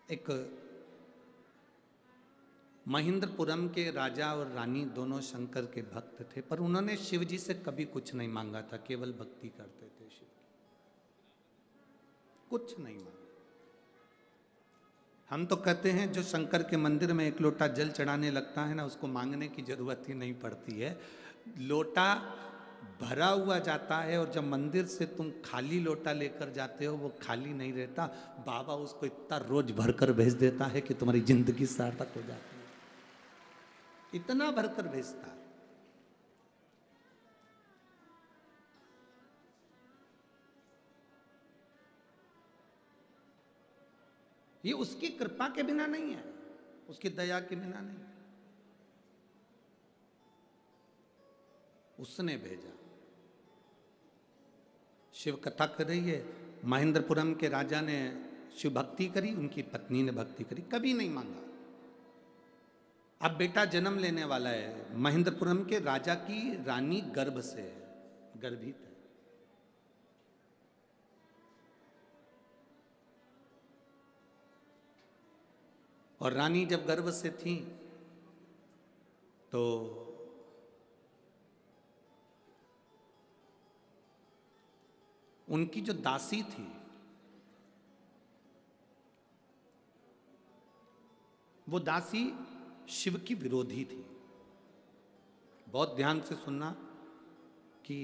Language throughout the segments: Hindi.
एक महेंद्रपुरम के राजा और रानी दोनों शंकर के भक्त थे, पर उन्होंने शिव जी से कभी कुछ नहीं मांगा था, केवल भक्ति करते थे शिव की, कुछ नहीं मांगा। हम तो कहते हैं जो शंकर के मंदिर में एक लोटा जल चढ़ाने लगता है ना, उसको मांगने की जरूरत ही नहीं पड़ती है, लोटा भरा हुआ जाता है। और जब मंदिर से तुम खाली लोटा लेकर जाते हो, वो खाली नहीं रहता, बाबा उसको इतना रोज भरकर भेज देता है कि तुम्हारी जिंदगी सार्थक हो जाती है, इतना भरकर भेजता है। ये उसकी कृपा के बिना नहीं है, उसकी दया के बिना नहीं, उसने भेजा। शिव कथा कर रही है, महेंद्रपुरम के राजा ने शिव भक्ति करी, उनकी पत्नी ने भक्ति करी, कभी नहीं मांगा। अब बेटा जन्म लेने वाला है, महेंद्रपुरम के राजा की रानी गर्भ से है, गर्भित है। और रानी जब गर्भ से थी तो उनकी जो दासी थी वो दासी शिव की विरोधी थी। बहुत ध्यान से सुनना कि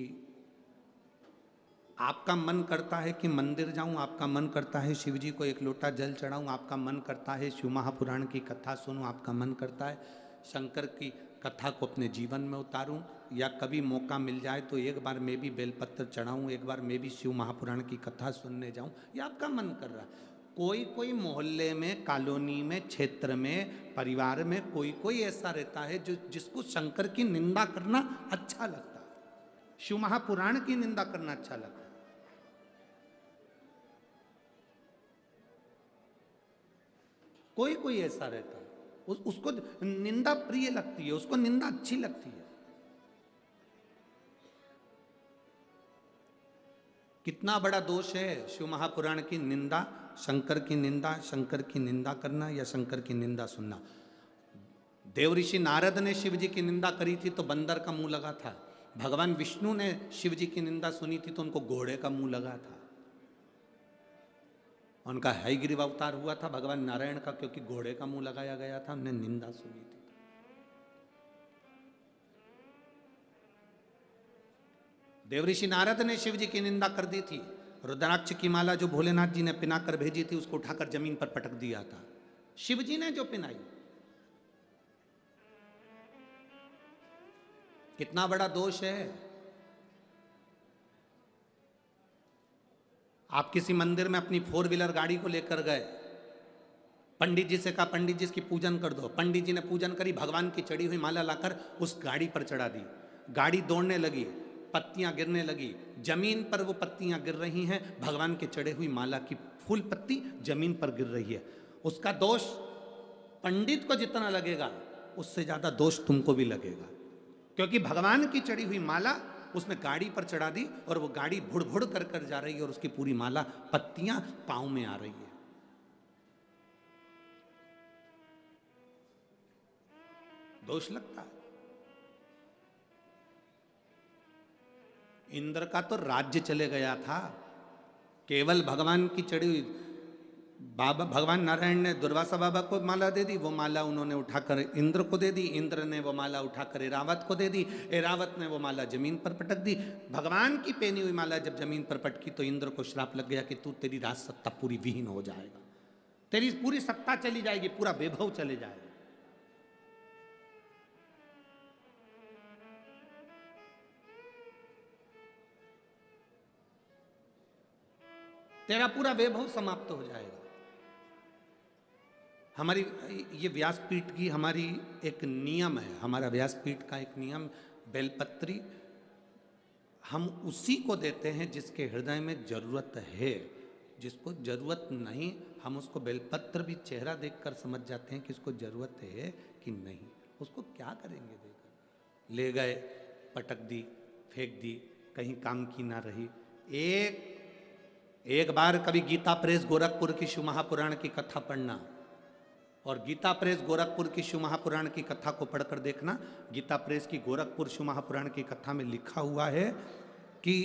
आपका मन करता है कि मंदिर जाऊं, आपका मन करता है शिव जी को एक लोटा जल चढ़ाऊं, आपका मन करता है शिव महापुराण की कथा सुनूं, आपका मन करता है शंकर की कथा को अपने जीवन में उतारूं, या कभी मौका मिल जाए तो एक बार मैं भी बेलपत्र चढ़ाऊं, एक बार मैं भी शिव महापुराण की कथा सुनने जाऊं, ये आपका मन कर रहा है। कोई कोई मोहल्ले में, कॉलोनी में, क्षेत्र में, परिवार में कोई कोई ऐसा रहता है जो जिसको शंकर की निंदा करना अच्छा लगता है, शिव महापुराण की निंदा करना अच्छा लगता है। कोई कोई ऐसा रहता है, उसको निंदा प्रिय लगती है, उसको निंदा अच्छी लगती है। कितना बड़ा दोष है शिव महापुराण की निंदा, शंकर की निंदा, शंकर की निंदा करना या शंकर की निंदा सुनना। देव ऋषि नारद ने शिव जी की निंदा करी थी तो बंदर का मुंह लगा था, भगवान विष्णु ने शिव जी की निंदा सुनी थी तो उनको घोड़े का मुंह लगा था। उनका हयग्रीव अवतार हुआ था भगवान नारायण का, क्योंकि घोड़े का मुंह लगाया गया था, उन्हें निंदा सुनी थी। देवऋषि नारद ने शिव जी की निंदा कर दी थी। रुद्राक्ष की माला जो भोलेनाथ जी ने पिनाकर भेजी थी उसको उठाकर जमीन पर पटक दिया था, शिव जी ने जो पिनाई। कितना बड़ा दोष है। आप किसी मंदिर में अपनी 4 व्हीलर गाड़ी को लेकर गए, पंडित जी से कहा पंडित जी इसकी पूजन कर दो, पंडित जी ने पूजन करी, भगवान की चढ़ी हुई माला लाकर उस गाड़ी पर चढ़ा दी, गाड़ी दौड़ने लगी, पत्तियां गिरने लगी, जमीन पर वो पत्तियां गिर रही हैं, भगवान के चढ़े हुई माला की फूल पत्ती जमीन पर गिर रही है। उसका दोष पंडित को जितना लगेगा उससे ज्यादा दोष तुमको भी लगेगा, क्योंकि भगवान की चढ़ी हुई माला उसने गाड़ी पर चढ़ा दी और वो गाड़ी भुड़ भुड़ कर कर जा रही है और उसकी पूरी माला पत्तियां पांव में आ रही है। दोष लगता है। इंद्र का तो राज्य चले गया था, केवल भगवान की चढ़ी हुई, बाबा भगवान नारायण ने दुर्वासा बाबा को माला दे दी, वो माला उन्होंने उठाकर इंद्र को दे दी, इंद्र ने वो माला उठाकर एरावत को दे दी, एरावत ने वो माला जमीन पर पटक दी। भगवान की पहनी हुई माला जब जमीन पर पटकी तो इंद्र को श्राप लग गया कि तू, तेरी राज सत्ता पूरी विहीन हो जाएगा, तेरी पूरी सत्ता चली जाएगी, पूरा वैभव चले जाएगा। तेरा पूरा वैभव समाप्त हो जाएगा। हमारी ये व्यासपीठ की हमारी एक नियम है, हमारा व्यासपीठ का एक नियम, बेलपत्री हम उसी को देते हैं जिसके हृदय में जरूरत है, जिसको जरूरत नहीं हम उसको बेलपत्र भी चेहरा देखकर समझ जाते हैं कि इसको जरूरत है कि नहीं, उसको क्या करेंगे देकर। ले गए, पटक दी, फेंक दी, कहीं काम की ना रही। एक बार कभी गीता प्रेस गोरखपुर की शिव महापुराण की कथा पढ़ना, और गीता प्रेस गोरखपुर की शिव महापुराण की कथा को पढ़कर देखना। गीता प्रेस की गोरखपुर शिव महापुराण की कथा में लिखा हुआ है कि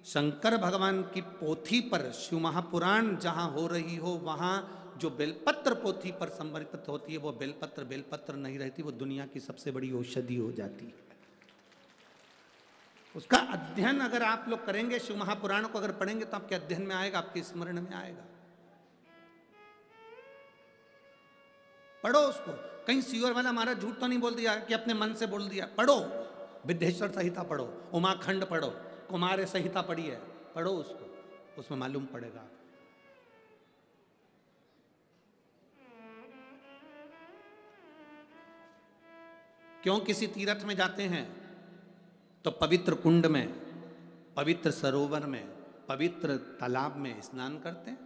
शंकर भगवान की पोथी पर शिव महापुराण जहां हो रही हो, वहां जो बेलपत्र पोथी पर समर्पित होती है, वो बेलपत्र नहीं रहती, वो दुनिया की सबसे बड़ी औषधि हो जाती है। उसका अध्ययन अगर आप लोग करेंगे, शिव महापुराण को अगर पढ़ेंगे तो आपके अध्ययन में आएगा, आपके स्मरण में आएगा। पढ़ो उसको। कहीं सीवर वाला हमारा झूठ तो नहीं बोल दिया कि अपने मन से बोल दिया। पढ़ो, विद्येश्वर संहिता पढ़ो, उमाखंड पढ़ो, कुमार संहिता पढ़ी है, पढ़ो उसको, उसमें मालूम पड़ेगा। क्यों किसी तीर्थ में जाते हैं तो पवित्र कुंड में, पवित्र सरोवर में, पवित्र तालाब में स्नान करते हैं?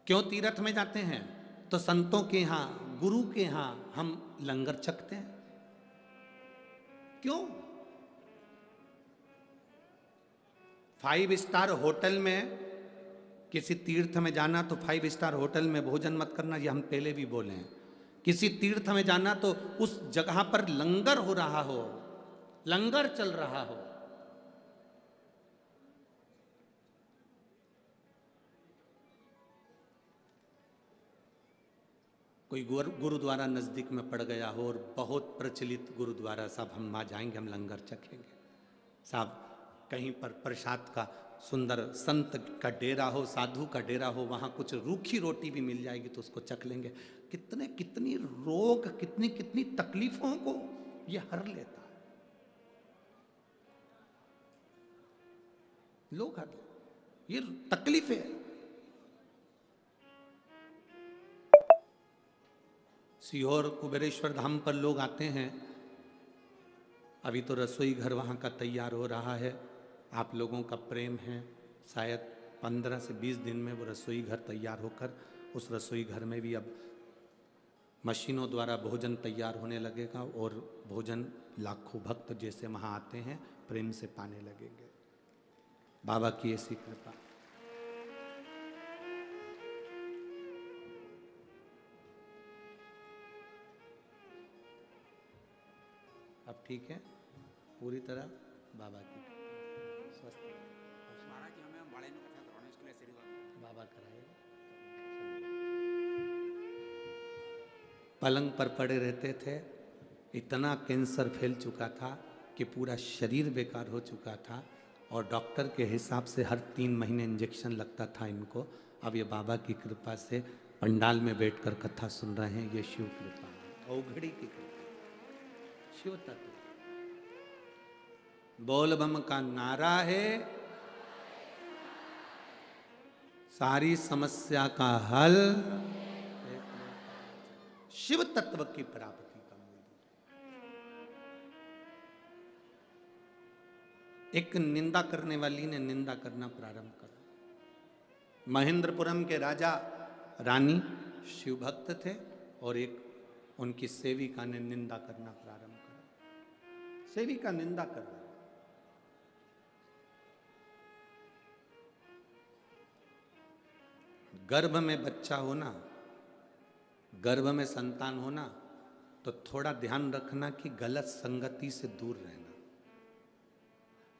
क्यों तीर्थ में जाते हैं तो संतों के यहाँ, गुरु के यहाँ हम लंगर चखते हैं? क्यों? 5 स्टार होटल में, किसी तीर्थ में जाना तो 5 स्टार होटल में भोजन मत करना, ये हम पहले भी बोले हैं। किसी तीर्थ में जाना तो उस जगह पर लंगर हो रहा हो, लंगर चल रहा हो। कोई गुरुद्वारा नजदीक में पड़ गया हो और बहुत प्रचलित गुरुद्वारा, साहब हम वहां जाएंगे, हम लंगर चखेंगे। साहब कहीं पर प्रसाद का सुंदर संत का डेरा हो, साधु का डेरा हो, वहां कुछ रूखी रोटी भी मिल जाएगी तो उसको चख लेंगे। कितनी रोग, कितनी तकलीफों को ये हर लेता है। लोग हर लेते, ये तकलीफें है। सीहोर कुबेरेश्वर धाम पर लोग आते हैं। अभी तो रसोई घर वहाँ का तैयार हो रहा है। आप लोगों का प्रेम है, शायद 15 से 20 दिन में वो रसोई घर तैयार होकर, उस रसोई घर में भी अब मशीनों द्वारा भोजन तैयार होने लगेगा और भोजन लाखों भक्त जैसे वहाँ आते हैं प्रेम से पाने लगेंगे। बाबा की ऐसी कृपा। अब ठीक है पूरी तरह बाबा की स्वस्थ बाबा कराएगा। पलंग पर पड़े रहते थे, इतना कैंसर फैल चुका था कि पूरा शरीर बेकार हो चुका था और डॉक्टर के हिसाब से हर 3 महीने इंजेक्शन लगता था इनको। अब ये बाबा की कृपा से पंडाल में बैठकर कथा सुन रहे हैं। ये शिव कृपा है, औघड़ी की कृपा, शिव तत्व। बोल बम का नारा है, सारी समस्या का हल शिव तत्व की प्राप्ति का मूल। एक निंदा करने वाली ने निंदा करना प्रारंभ करा। महेंद्रपुरम के राजा रानी शिव भक्त थे और एक उनकी सेविका ने निंदा करना प्रारंभ करा। सेविका निंदा कर रही, गर्भ में बच्चा होना, गर्भ में संतान होना, तो थोड़ा ध्यान रखना कि गलत संगति से दूर रहना।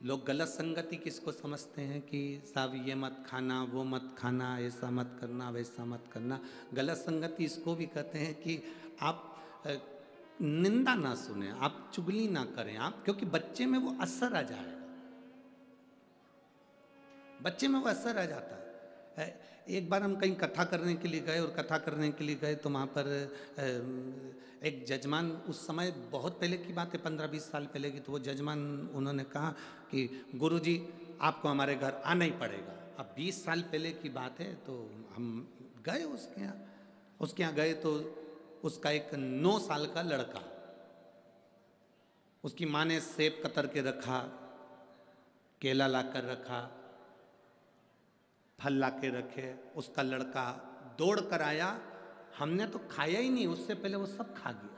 लोग गलत संगति किसको समझते हैं कि साहब ये मत खाना, वो मत खाना, ऐसा मत करना, वैसा मत करना। गलत संगति इसको भी कहते हैं कि आप निंदा ना सुने, आप चुगली ना करें, आप, क्योंकि बच्चे में वो असर आ जाएगा, बच्चे में वो असर आ जाता है। एक बार हम कहीं कथा करने के लिए गए और कथा करने के लिए गए तो वहाँ पर एक जजमान, उस समय बहुत पहले की बात है, 15-20 साल पहले की, तो वो जजमान उन्होंने कहा कि गुरुजी आपको हमारे घर आना ही पड़ेगा। अब 20 साल पहले की बात है, तो हम गए उसके यहाँ गए तो उसका एक 9 साल का लड़का, उसकी माँ ने सेब कतर के रखा, केला ला कर रखा, फल ला के रखे। उसका लड़का दौड़ कर आया, हमने तो खाया ही नहीं, उससे पहले वो सब खा गया।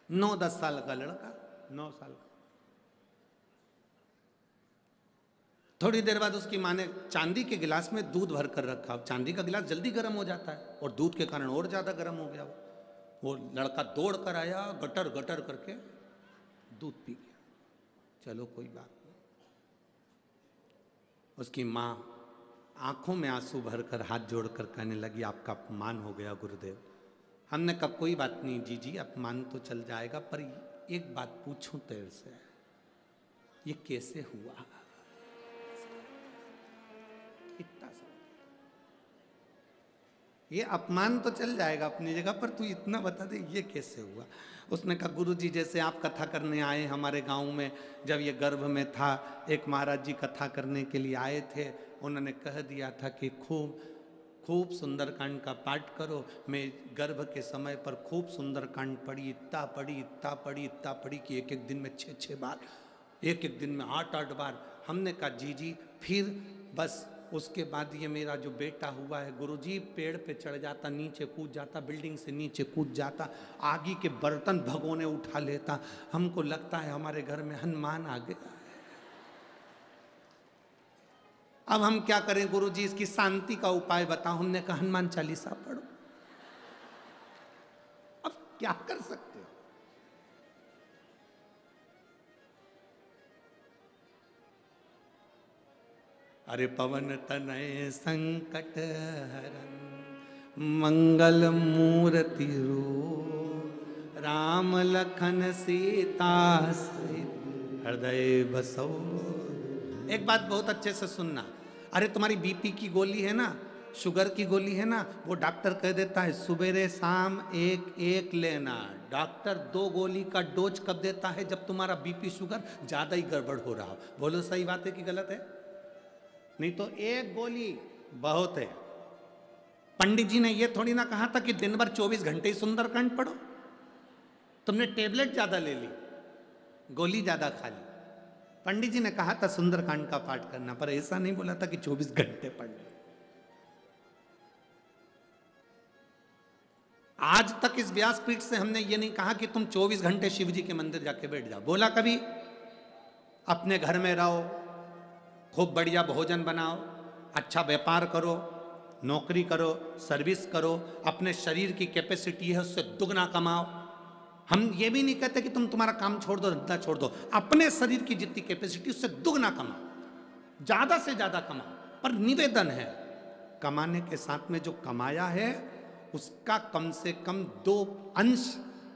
9-10 साल का लड़का, 9 साल का। थोड़ी देर बाद उसकी माँ ने चांदी के गिलास में दूध भर कर रखा। चांदी का गिलास जल्दी गर्म हो जाता है और दूध के कारण और ज्यादा गर्म हो गया। वो लड़का दौड़ कर आया, गटर गटर करके दूध पी गया। चलो कोई बात नहीं। उसकी माँ आंखों में आंसू भरकर हाथ जोड़कर कहने लगी, आपका अपमान हो गया गुरुदेव। हमने कहा कोई बात नहीं जीजी, अपमान तो चल जाएगा, पर एक बात पूछूं तेरे से, ये कैसे हुआ? इतना सा ये अपमान तो चल जाएगा अपनी जगह, पर तू इतना बता दे ये कैसे हुआ? उसने कहा गुरुजी जैसे आप कथा करने आए हमारे गांव में, जब ये गर्भ में था एक महाराज जी कथा करने के लिए आए थे, उन्होंने कह दिया था कि खूब खूब सुंदरकांड का पाठ करो। मैं गर्भ के समय पर खूब सुंदरकांड पढ़ी, इतना पढ़ी इतना पढ़ी इतना पढ़ी कि एक एक दिन में 6-6 बार, एक एक दिन में 8-8 बार। हमने कहा जी फिर बस उसके बाद ये मेरा जो बेटा हुआ है गुरुजी, पेड़ पे चढ़ जाता, नीचे कूद जाता, बिल्डिंग से नीचे कूद जाता, आगी के बर्तन भगोने उठा लेता, हमको लगता है हमारे घर में हनुमान आ गया। अब हम क्या करें गुरुजी, इसकी शांति का उपाय बताओ। हमने कहा हनुमान चालीसा पढ़ो। अब क्या कर सकते हो? अरे पवन तनय संकट हरन मंगल मूर्ति रूप, राम लखन सीता सहित हृदय बसो। एक बात बहुत अच्छे से सुनना। अरे तुम्हारी बीपी की गोली है ना, शुगर की गोली है ना, वो डॉक्टर कह देता है सुबेरे शाम एक एक लेना। डॉक्टर 2 गोली का डोज कब देता है? जब तुम्हारा बीपी शुगर ज्यादा ही गड़बड़ हो रहा हो। बोलो सही बात है कि गलत है? नहीं तो 1 गोली बहुत है। पंडित जी ने ये थोड़ी ना कहा था कि दिन भर 24 घंटे ही सुंदरकांड पढ़ो। तुमने टेबलेट ज्यादा ले ली, गोली ज्यादा खा ली। पंडित जी ने कहा था सुंदरकांड का पाठ करना, पर ऐसा नहीं बोला था कि 24 घंटे पढ़ना। आज तक इस व्यासपीठ से हमने ये नहीं कहा कि तुम 24 घंटे शिव जी के मंदिर जाके बैठ जाओ। बोला कभी? अपने घर में रहो, खूब बढ़िया भोजन बनाओ, अच्छा व्यापार करो, नौकरी करो, सर्विस करो, अपने शरीर की कैपेसिटी है उससे दुगना कमाओ। हम ये भी नहीं कहते कि तुम तुम्हारा काम छोड़ दो, धंधा छोड़ दो। अपने शरीर की जितनी कैपेसिटी उससे दुगना कमाओ, ज्यादा से ज्यादा कमाओ। पर निवेदन है, कमाने के साथ में जो कमाया है उसका कम से कम 2 अंश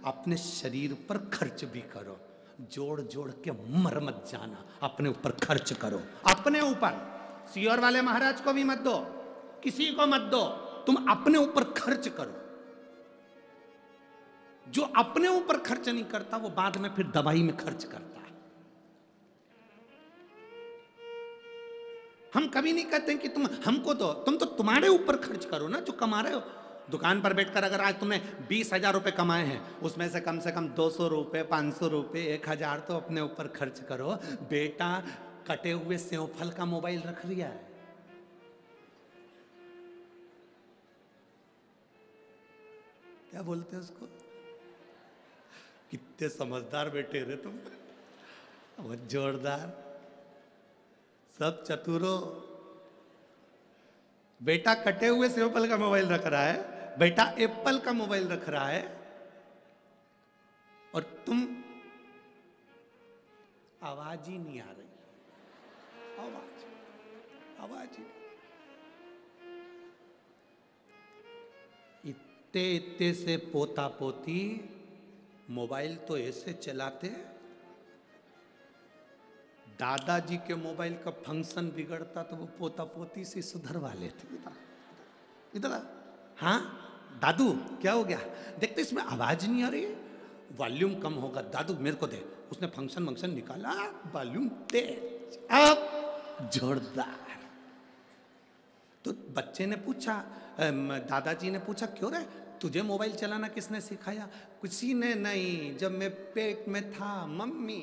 अपने शरीर पर खर्च भी करो। जोड़ जोड़ के मर मत जाना, अपने ऊपर खर्च करो। अपने ऊपर, सियोर वाले महाराज को भी मत दो, किसी को मत दो, तुम अपने ऊपर खर्च करो। जो अपने ऊपर खर्च नहीं करता वो बाद में फिर दवाई में खर्च करता है। हम कभी नहीं कहते कि तुम हमको दो, तुम तो तुम्हारे ऊपर खर्च करो ना जो कमा रहे हो। दुकान पर बैठकर अगर आज तुमने 20,000 रुपए कमाए हैं, उसमें से कम 200 रुपए, 500 रुपए, 1,000 तो अपने ऊपर खर्च करो। बेटा कटे हुए सेव फल का मोबाइल रख लिया है, क्या बोलते हैं उसको? कितने समझदार बेटे रे तुम, बहुत जोरदार, सब चतुरो। बेटा कटे हुए सेव फल का मोबाइल रख रहा है, बेटा एप्पल का मोबाइल रख रहा है, और तुम आवाज ही नहीं आ रही। आवाज ही नहीं। इतने इतने से पोता पोती मोबाइल तो ऐसे चलाते, दादाजी के मोबाइल का फंक्शन बिगड़ता तो वो पोता पोती से सुधरवा लेते। इधर हाँ दादू क्या हो गया, देखते इसमें आवाज नहीं आ रही, वॉल्यूम कम होगा, दादू मेरे को दे। उसने फंक्शन निकाला, वॉल्यूम तेज, अब जोरदार। तो बच्चे ने पूछा, दादाजी ने पूछा क्यों रे, तुझे मोबाइल चलाना किसने सिखाया? किसी ने नहीं, जब मैं पेट में था मम्मी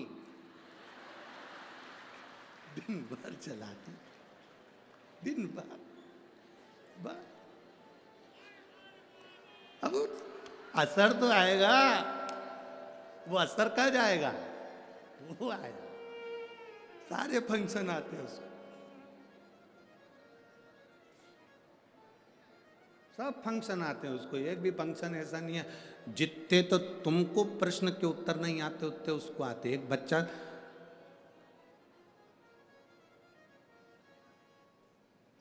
दिन भर चलाती, दिन भर। अब असर तो आएगा, वो असर कब जाएगा? वो आएगा, सारे फंक्शन आते हैं उसको। सब फंक्शन आते हैं उसको, एक भी फंक्शन ऐसा नहीं है जितने तो तुमको प्रश्न के उत्तर नहीं आते उतने उसको आते। एक बच्चा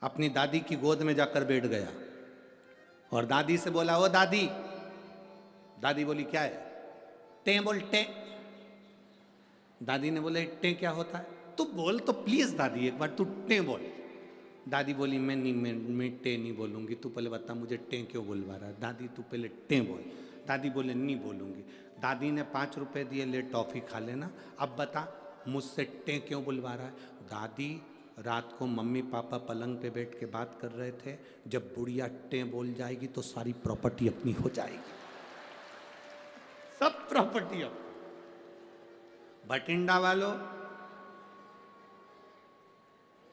अपनी दादी की गोद में जाकर बैठ गया और दादी से बोला, ओ दादी। दादी बोली, क्या है? टे बोल टे। दादी ने बोले, टे क्या होता है? तू बोल तो प्लीज दादी, एक बार तू टे बोल। दादी बोली, मैं टे नहीं बोलूंगी, तू पहले बता मुझे टे क्यों बुलवा रहा है। दादी तू पहले टे बोल। दादी बोले, नहीं बोलूंगी। दादी ने 5 रुपए दिए, ले टॉफी खा लेना, अब बता मुझसे टे क्यों बुलवा रहा है। दादी रात को मम्मी पापा पलंग पे बैठ के बात कर रहे थे, जब बुढ़िया टे बोल जाएगी तो सारी प्रॉपर्टी अपनी हो जाएगी, सब प्रॉपर्टी अपनी। भटिंडा वालों,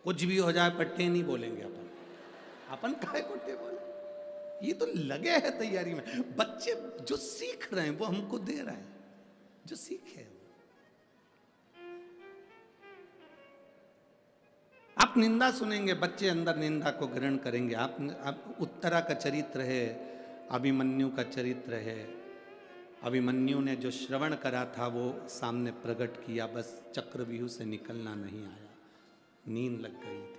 कुछ भी हो जाए पर टे नहीं बोलेंगे अपन काहे को टे बोले? ये तो लगे हैं तैयारी में। बच्चे जो सीख रहे हैं वो हमको दे रहे हैं, जो सीखे वो। आप निंदा सुनेंगे, बच्चे अंदर निंदा को ग्रहण करेंगे। आप उत्तरा का चरित्र है, अभिमन्यु का चरित्र है। अभिमन्यु ने जो श्रवण करा था वो सामने प्रकट किया, बस चक्रव्यूह से निकलना नहीं आया, नींद लग गई थी,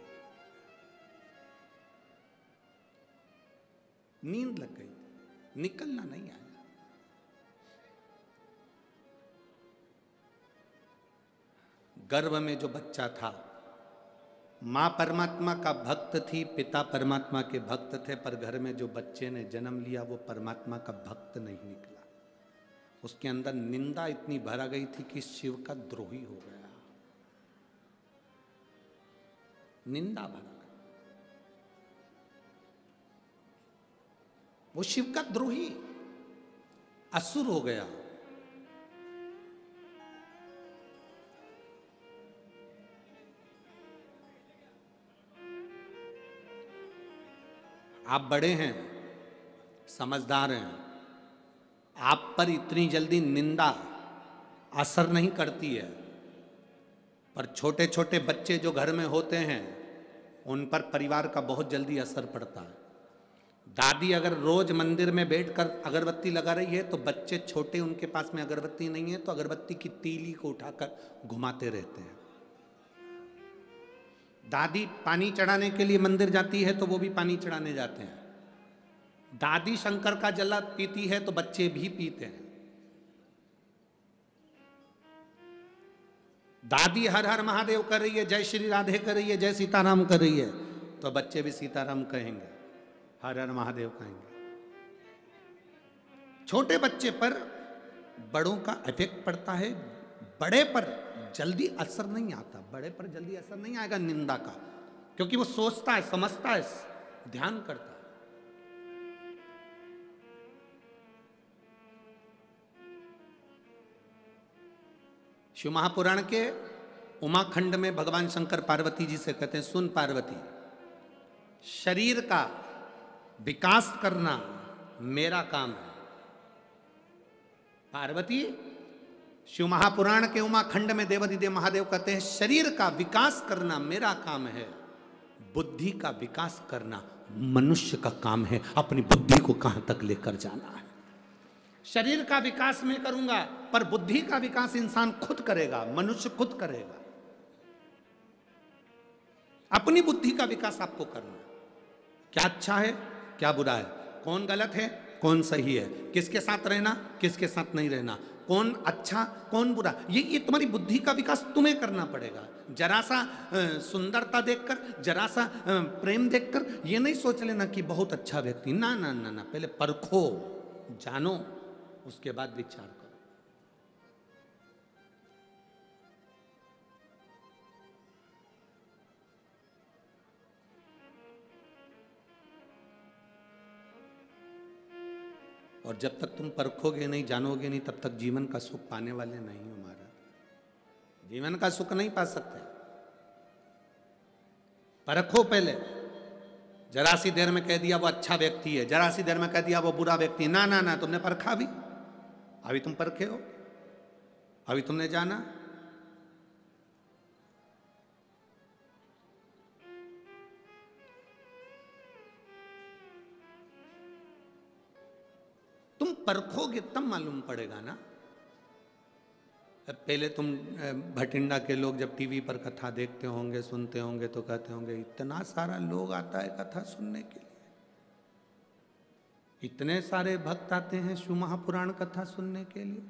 नींद लग गई थी, निकलना नहीं आया। गर्भ में जो बच्चा था, मां परमात्मा का भक्त थी, पिता परमात्मा के भक्त थे, पर घर में जो बच्चे ने जन्म लिया वो परमात्मा का भक्त नहीं निकला। उसके अंदर निंदा इतनी भरा गई थी कि शिव का द्रोही हो गया, निंदा भरा गया, वो शिव का द्रोही असुर हो गया। आप बड़े हैं, समझदार हैं, आप पर इतनी जल्दी निंदा असर नहीं करती है, पर छोटे छोटे बच्चे जो घर में होते हैं उन पर परिवार का बहुत जल्दी असर पड़ता है। दादी अगर रोज मंदिर में बैठकर अगरबत्ती लगा रही है तो बच्चे छोटे, उनके पास में अगरबत्ती नहीं है तो अगरबत्ती की तीली को उठाकर घुमाते रहते हैं। दादी पानी चढ़ाने के लिए मंदिर जाती है तो वो भी पानी चढ़ाने जाते हैं। दादी शंकर का जल पीती है तो बच्चे भी पीते हैं। दादी हर हर महादेव कर रही है, जय श्री राधे कर रही है, जय सीताराम कर रही है, तो बच्चे भी सीताराम कहेंगे, हर हर महादेव कहेंगे। छोटे बच्चे पर बड़ों का इफेक्ट पड़ता है, बड़े पर जल्दी असर नहीं आता। बड़े पर जल्दी असर नहीं आएगा निंदा का, क्योंकि वो सोचता है, समझता है, ध्यान करता है। शिव महापुराण के उमाखंड में भगवान शंकर पार्वती जी से कहते हैं, सुन पार्वती, शरीर का विकास करना मेरा काम है। पार्वती, शिव महापुराण के उमाखंड में देवाधिदेव महादेव कहते हैं, शरीर का विकास करना मेरा काम है, बुद्धि का विकास करना मनुष्य का काम है। अपनी बुद्धि को कहां तक लेकर जाना है। शरीर का विकास मैं करूंगा, पर बुद्धि का विकास इंसान खुद करेगा, मनुष्य खुद करेगा। अपनी बुद्धि का विकास आपको करना, क्या अच्छा है क्या बुरा है, कौन गलत है कौन सही है, किसके साथ रहना किसके साथ नहीं रहना, कौन अच्छा कौन बुरा, ये तुम्हारी बुद्धि का विकास तुम्हें करना पड़ेगा। जरा सा सुंदरता देखकर, जरा सा प्रेम देखकर ये नहीं सोच लेना कि बहुत अच्छा व्यक्ति, ना ना ना ना, पहले परखो, जानो, उसके बाद विचार करो। और जब तक तुम परखोगे नहीं, जानोगे नहीं, तब तक जीवन का सुख पाने वाले नहीं हो। महाराज, जीवन का सुख नहीं पा सकते। परखो पहले। जरा सी देर में कह दिया वो अच्छा व्यक्ति है, जरा सी देर में कह दिया वो बुरा व्यक्ति, ना ना ना, तुमने परखा भी? अभी तुम परखे हो? अभी तुमने जाना? परखोगे तब मालूम पड़ेगा ना। पहले तुम भटिंडा के लोग जब टीवी पर कथा देखते होंगे, सुनते होंगे, तो कहते होंगे इतना सारा लोग आता है कथा सुनने के लिए, इतने सारे भक्त आते हैं शिव महापुराण कथा सुनने के लिए।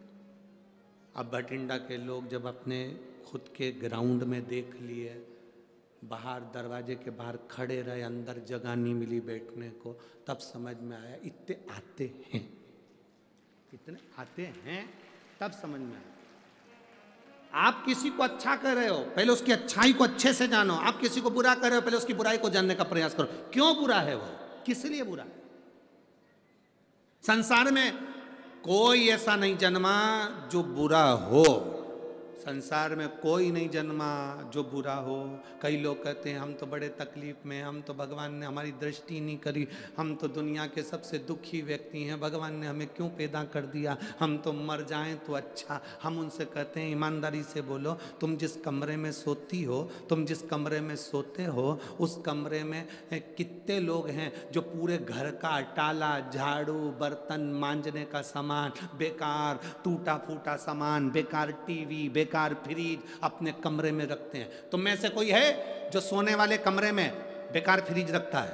अब भटिंडा के लोग जब अपने खुद के ग्राउंड में देख लिए, बाहर दरवाजे के बाहर खड़े रहे, अंदर जगह नहीं मिली बैठने को, तब समझ में आया इतने आते हैं, इतने आते हैं, तब समझ में आया। आप किसी को अच्छा कर रहे हो, पहले उसकी अच्छाई को अच्छे से जानो। आप किसी को बुरा कर रहे हो, पहले उसकी बुराई को जानने का प्रयास करो। क्यों बुरा है वो, किस लिए बुरा है। संसार में कोई ऐसा नहीं जन्मा जो बुरा हो, संसार में कोई नहीं जन्मा जो बुरा हो। कई लोग कहते हैं हम तो बड़े तकलीफ में, हम तो भगवान ने हमारी दृष्टि नहीं करी, हम तो दुनिया के सबसे दुखी व्यक्ति हैं, भगवान ने हमें क्यों पैदा कर दिया, हम तो मर जाएं तो अच्छा। हम उनसे कहते हैं ईमानदारी से बोलो, तुम जिस कमरे में सोती हो, तुम जिस कमरे में सोते हो, उस कमरे में कितने लोग हैं जो पूरे घर का टाला, झाड़ू, बर्तन मांजने का सामान, बेकार टूटा फूटा सामान, बेकार टीवी, बेकार फ्रिज अपने कमरे में रखते हैं। तुम में से कोई है जो सोने वाले कमरे में बेकार फ्रिज रखता है?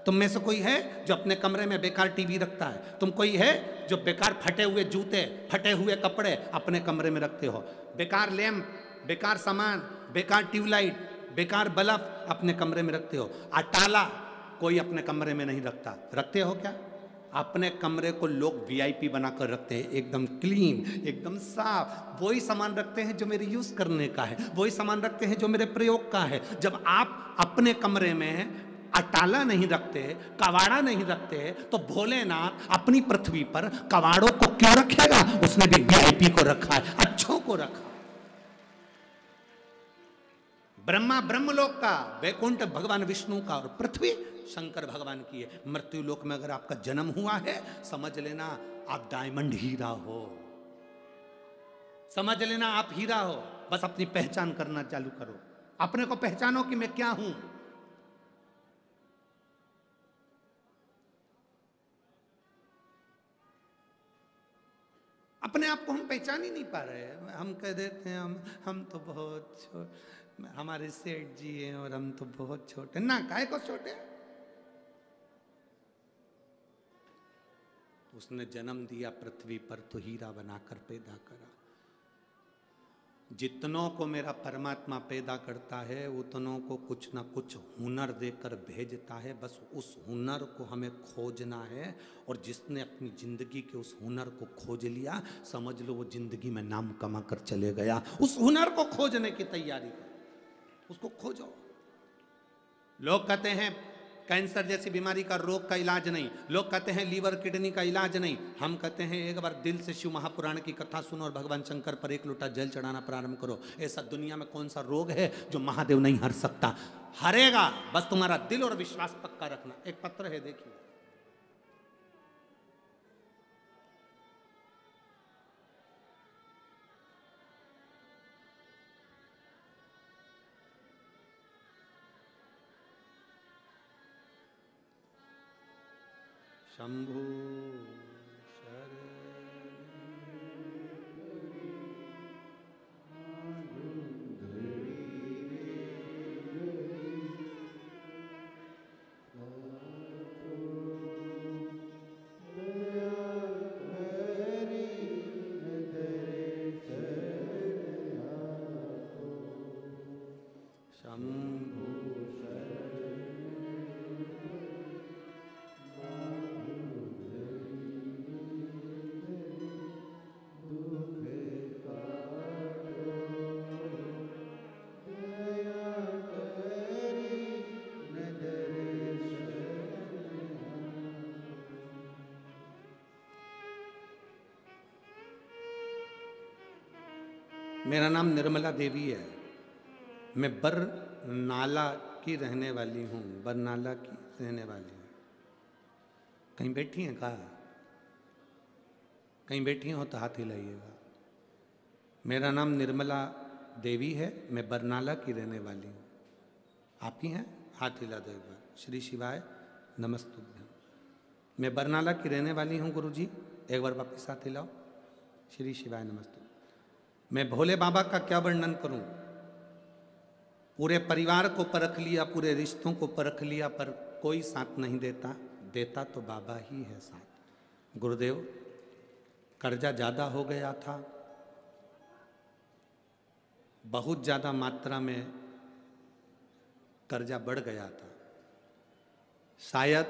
तुम में से कोई है जो अपने कमरे में बेकार टीवी रखता है? तुम कोई है जो बेकार फटे हुए जूते, फटे हुए कपड़े अपने कमरे में रखते हो? बेकार लैंप, बेकार सामान, बेकार ट्यूबलाइट, बेकार बल्ब अपने कमरे में रखते हो। अटाला कोई अपने कमरे में नहीं रखता, रखते हो क्या? अपने कमरे को लोग वीआईपी बनाकर रखते हैं, एकदम क्लीन, एकदम साफ। वही सामान रखते हैं जो मेरे यूज करने का है, वही सामान रखते हैं जो मेरे प्रयोग का है। जब आप अपने कमरे में अटाला नहीं रखते, कवाड़ा नहीं रखते, तो भोलेनाथ अपनी पृथ्वी पर कवाड़ों को क्यों रखेगा? उसने भी वीआईपी को रखा है, अच्छों को रखा। ब्रह्मा ब्रह्मलोक का, वैकुंठ भगवान विष्णु का, और पृथ्वी शंकर भगवान की है। मृत्यु लोक में अगर आपका जन्म हुआ है, समझ लेना आप डायमंड हीरा हो, समझ लेना आप हीरा हो। बस अपनी पहचान करना चालू करो, अपने को पहचानो कि मैं क्या हूं। अपने आप को हम पहचान ही नहीं पा रहे हैं। हम कह देते हैं हम तो बहुत हमारे सेठ जी हैं और हम तो बहुत छोटे। ना, काहे को छोटे? उसने जन्म दिया पृथ्वी पर तो हीरा बनाकर पैदा करा। जितनों को मेरा परमात्मा पैदा करता है, उतनों को कुछ ना कुछ हुनर देकर भेजता है। बस उस हुनर को हमें खोजना है, और जिसने अपनी जिंदगी के उस हुनर को खोज लिया, समझ लो वो जिंदगी में नाम कमा कर चले गया। उस हुनर को खोजने की तैयारी करो, उसको खोजो। लोग कहते हैं कैंसर जैसी बीमारी का रोग का इलाज नहीं, लोग कहते हैं लीवर किडनी का इलाज नहीं। हम कहते हैं एक बार दिल से शिव महापुराण की कथा सुनो और भगवान शंकर पर एक लोटा जल चढ़ाना प्रारंभ करो। ऐसा दुनिया में कौन सा रोग है जो महादेव नहीं हर सकता? हरेगा, बस तुम्हारा दिल और विश्वास पक्का रखना। एक पत्र है, देखिए। शंभु मेरा नाम निर्मला देवी है। मैं बरनाला की रहने वाली हूँ, बरनाला की रहने वाली हूँ। कहीं बैठी हैं? कहा कहीं बैठी हो तो हाथ हिलाइएगा। मेरा नाम निर्मला देवी है, मैं बरनाला की रहने वाली हूँ। आप ही हैं? हाथ हिला दो एक बार। श्री शिवाय नमस्तुभ्यम। मैं बरनाला की रहने वाली हूँ गुरुजी। एक बार वापिस हाथ हिलाओ। श्री शिवाय नमस्ते। मैं भोले बाबा का क्या वर्णन करूं। पूरे परिवार को परख लिया, पूरे रिश्तों को परख लिया, पर कोई साथ नहीं देता। देता तो बाबा ही है साथ। गुरुदेव, कर्जा ज़्यादा हो गया था, बहुत ज़्यादा मात्रा में कर्जा बढ़ गया था। शायद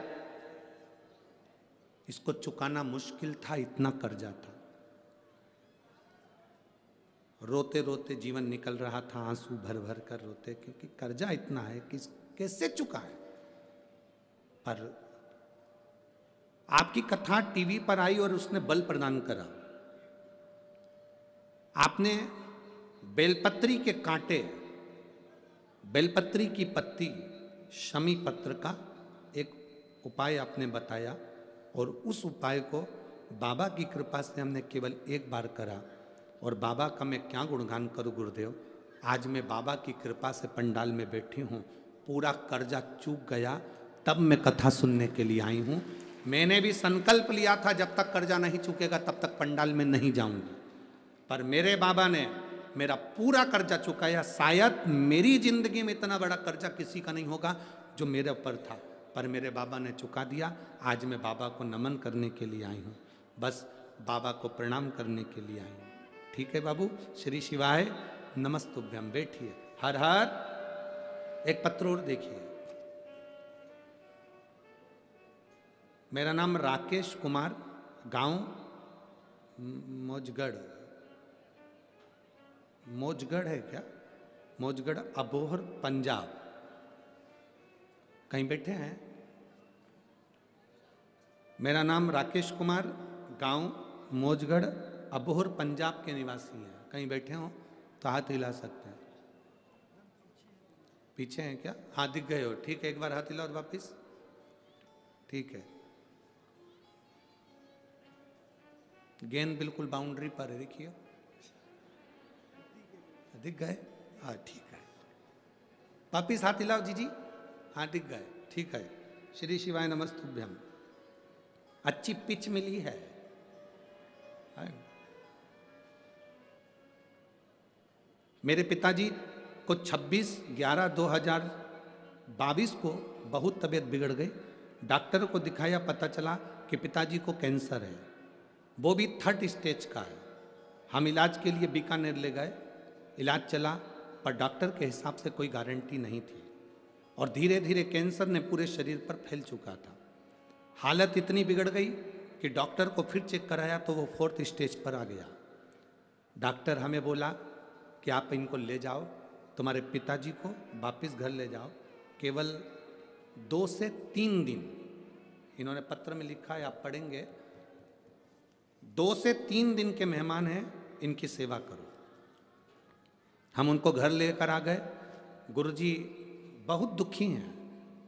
इसको चुकाना मुश्किल था, इतना कर्जा था। रोते रोते जीवन निकल रहा था, आंसू भर भर कर रोते, क्योंकि कर्जा इतना है कि कैसे चुकाए। पर आपकी कथा टीवी पर आई और उसने बल प्रदान करा। आपने बेलपत्री के कांटे, बेलपत्री की पत्ती, शमी पत्र का एक उपाय आपने बताया, और उस उपाय को बाबा की कृपा से हमने केवल एक बार करा। और बाबा का मैं क्या गुणगान करूं गुरुदेव। आज मैं बाबा की कृपा से पंडाल में बैठी हूं, पूरा कर्जा चूक गया, तब मैं कथा सुनने के लिए आई हूं। मैंने भी संकल्प लिया था जब तक कर्जा नहीं चुकेगा तब तक पंडाल में नहीं जाऊंगी, पर मेरे बाबा ने मेरा पूरा कर्जा चुकाया। शायद मेरी जिंदगी में इतना बड़ा कर्जा किसी का नहीं होगा जो मेरे ऊपर था, पर मेरे बाबा ने चुका दिया। आज मैं बाबा को नमन करने के लिए आई हूँ, बस बाबा को प्रणाम करने के लिए आई हूँ। ठीक है बाबू, श्री शिवाय नमस्तुभ्यम। बैठिए। हर हर। एक पत्र और देखिए। मेरा नाम राकेश कुमार, गांव मौजगढ़। मौजगढ़ है क्या? मौजगढ़, अबोहर, पंजाब। कहीं बैठे हैं? मेरा नाम राकेश कुमार, गांव मौजगढ़, अबोहर, पंजाब के निवासी हैं। कहीं बैठे हो तो हाथ हिला सकते हैं। पीछे हैं क्या? हाँ, दिख गए हो। ठीक है, एक बार हाथ हिलाओ वापिस। ठीक है, गेंद बिल्कुल बाउंड्री पर है, देखिए। दिख गए? हाँ, ठीक है। वापिस हाथ हिलाओ जी जी। हाँ, दिख गए। ठीक है, श्री शिवाय नमस्तुभ्यम। अच्छी पिच मिली है। मेरे पिताजी को 26/11/2022 को बहुत तबीयत बिगड़ गई। डॉक्टर को दिखाया, पता चला कि पिताजी को कैंसर है, वो भी 3rd स्टेज का है। हम इलाज के लिए बीकानेर ले गए, इलाज चला, पर डॉक्टर के हिसाब से कोई गारंटी नहीं थी, और धीरे धीरे कैंसर ने पूरे शरीर पर फैल चुका था। हालत इतनी बिगड़ गई कि डॉक्टर को फिर चेक कराया तो वो 4th स्टेज पर आ गया। डॉक्टर हमें बोला कि आप इनको ले जाओ, तुम्हारे पिताजी को वापस घर ले जाओ, केवल 2 से 3 दिन, इन्होंने पत्र में लिखा है, आप पढ़ेंगे, 2 से 3 दिन के मेहमान हैं, इनकी सेवा करो। हम उनको घर लेकर आ गए। गुरुजी बहुत दुखी हैं।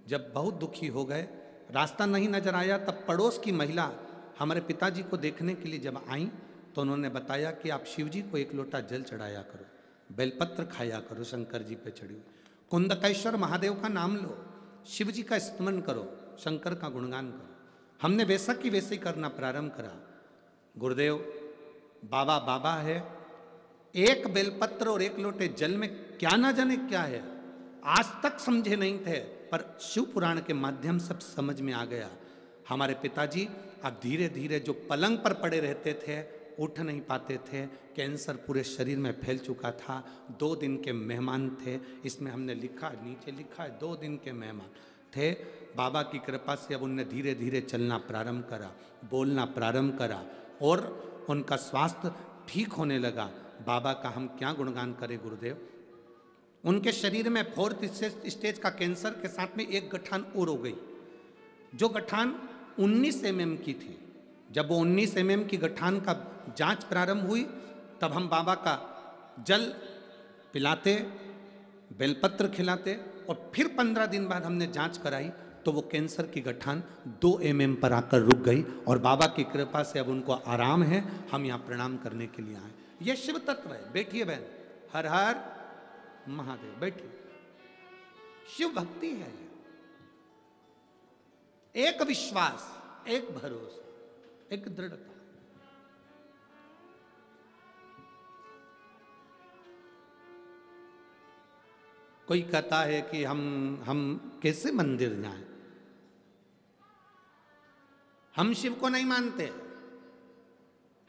जब बहुत दुखी हो गए, रास्ता नहीं नजर आया, तब पड़ोस की महिला हमारे पिताजी को देखने के लिए जब आई तो उन्होंने बताया कि आप शिव जी को 1 लोटा जल चढ़ाया करो, बेलपत्र खाया करो, शंकर जी पे चढ़ी हुई, कुंदकेश्वर महादेव का नाम लो, शिव जी का स्मरण करो, शंकर का गुणगान करो। हमने वैसा की वैसे ही करना प्रारंभ करा। गुरुदेव, बाबा बाबा है। एक बेलपत्र और 1 लोटे जल में क्या ना जाने क्या है, आज तक समझे नहीं थे, पर शिव पुराण के माध्यम सब समझ में आ गया। हमारे पिताजी अब धीरे धीरे जो पलंग पर पड़े रहते थे, उठ नहीं पाते थे, कैंसर पूरे शरीर में फैल चुका था। 2 दिन के मेहमान थे, इसमें हमने लिखा, नीचे लिखा है 2 दिन के मेहमान थे। बाबा की कृपा से अब उनने धीरे धीरे चलना प्रारंभ करा, बोलना प्रारंभ करा, और उनका स्वास्थ्य ठीक होने लगा। बाबा का हम क्या गुणगान करें गुरुदेव। उनके शरीर में 4th स्टेज का कैंसर के साथ में एक गठान और हो गई, जो गठान 19 mm की थी। जब वो 19 mm की गठान का जांच प्रारंभ हुई, तब हम बाबा का जल पिलाते, बेलपत्र खिलाते, और फिर 15 दिन बाद हमने जांच कराई तो वो कैंसर की गठान 2 mm पर आकर रुक गई, और बाबा की कृपा से अब उनको आराम है। हम यहाँ प्रणाम करने के लिए आए। ये शिव तत्व है। बैठिए बहन। हर हर महादेव। बैठिए। शिव भक्ति है। एक विश्वास, एक भरोसा, एक दृढ़ता। कोई कहता है कि हम कैसे मंदिर जाएं, हम शिव को नहीं मानते,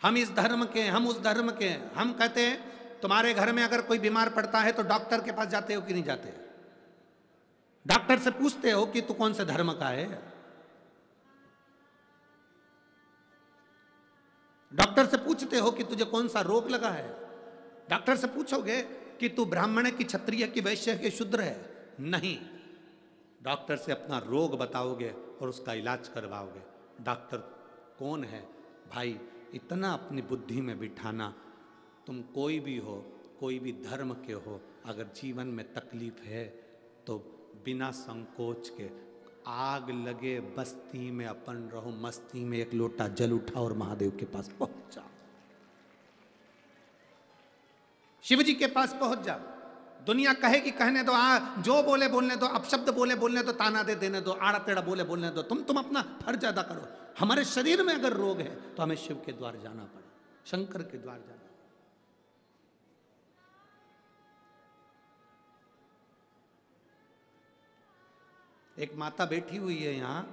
हम इस धर्म के, हम उस धर्म के। हम कहते हैं तुम्हारे घर में अगर कोई बीमार पड़ता है तो डॉक्टर के पास जाते हो कि नहीं जाते? डॉक्टर से पूछते हो कि तू कौन से धर्म का है? डॉक्टर से पूछते हो कि तुझे कौन सा रोग लगा है? डॉक्टर से पूछोगे कि तू ब्राह्मण है कि क्षत्रिय की वैश्य के शूद्र है? नहीं, डॉक्टर से अपना रोग बताओगे और उसका इलाज करवाओगे। डॉक्टर कौन है भाई? इतना अपनी बुद्धि में बिठाना, तुम कोई भी हो, कोई भी धर्म के हो, अगर जीवन में तकलीफ है तो बिना संकोच के आग लगे बस्ती में अपन रहो, मस्ती में एक लोटा जल उठाओ और महादेव के पास पहुंच जाओ, शिव जी के पास पहुंच जाओ। दुनिया कहे कि कहने दो, जो बोले बोलने दो, अपशब्द बोले बोलने दो, ताना दे देने दो, आड़ा टेढ़ा बोले बोलने दो, तुम अपना फर्ज अदा करो। हमारे शरीर में अगर रोग है तो हमें शिव के द्वार जाना पड़े, शंकर के द्वार जाना। एक माता बैठी हुई है यहां,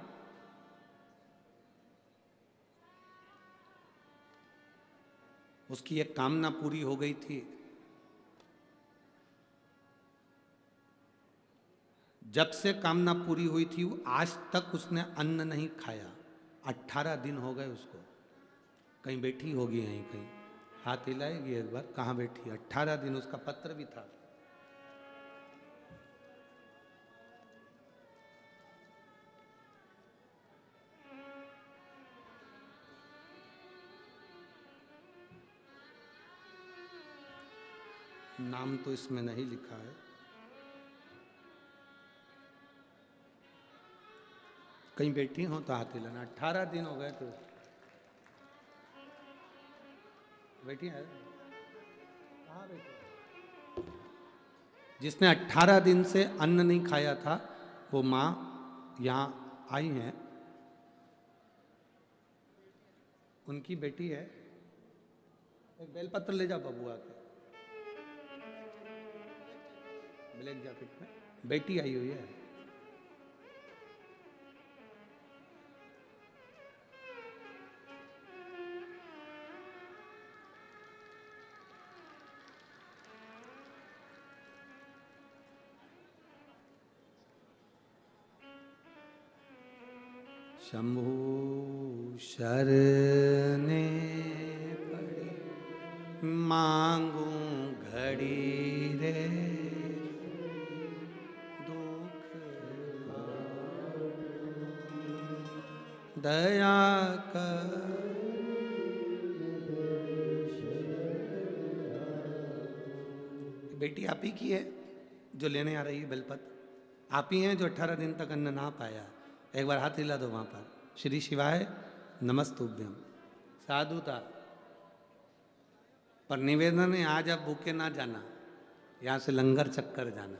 उसकी एक कामना पूरी हो गई थी। जब से कामना पूरी हुई थी आज तक उसने अन्न नहीं खाया। 18 दिन हो गए उसको। कहीं बैठी होगी यहीं कहीं, हाथ हिलाएगी एक बार, कहाँ बैठी? 18 दिन। उसका पत्र भी था। नाम तो इसमें नहीं लिखा है। कहीं बैठी हो तो हाथ हिलाना। 18 दिन हो गए तो बैठी है। कहाँ बैठी? जिसने 18 दिन से अन्न नहीं खाया था वो माँ यहाँ आई हैं, उनकी बेटी है। एक बेलपत्र ले जाओ बबुआ के, ब्लैक जैकेट में बेटी आई हुई है। शंभु शरणे पड़ी मांगू घड़ी रे, दुख दया कर। बेटी आप ही की है जो लेने आ रही है बेलपत्र? आप ही हैं जो 18 दिन तक अन्न ना पाया? एक बार हाथ हिला दो वहां पर। श्री शिवाय नमस्तुभ्यम। साधुता पर निवेदन है, आज आप भूखे ना जाना, यहाँ से लंगर चक्कर जाना,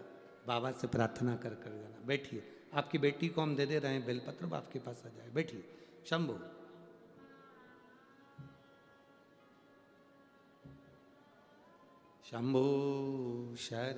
बाबा से प्रार्थना कर कर जाना। बैठिए, आपकी बेटी को हम दे दे रहे हैं बेलपत्र, वो आपके पास आ जाए। बैठिए। शंभु शंभु शर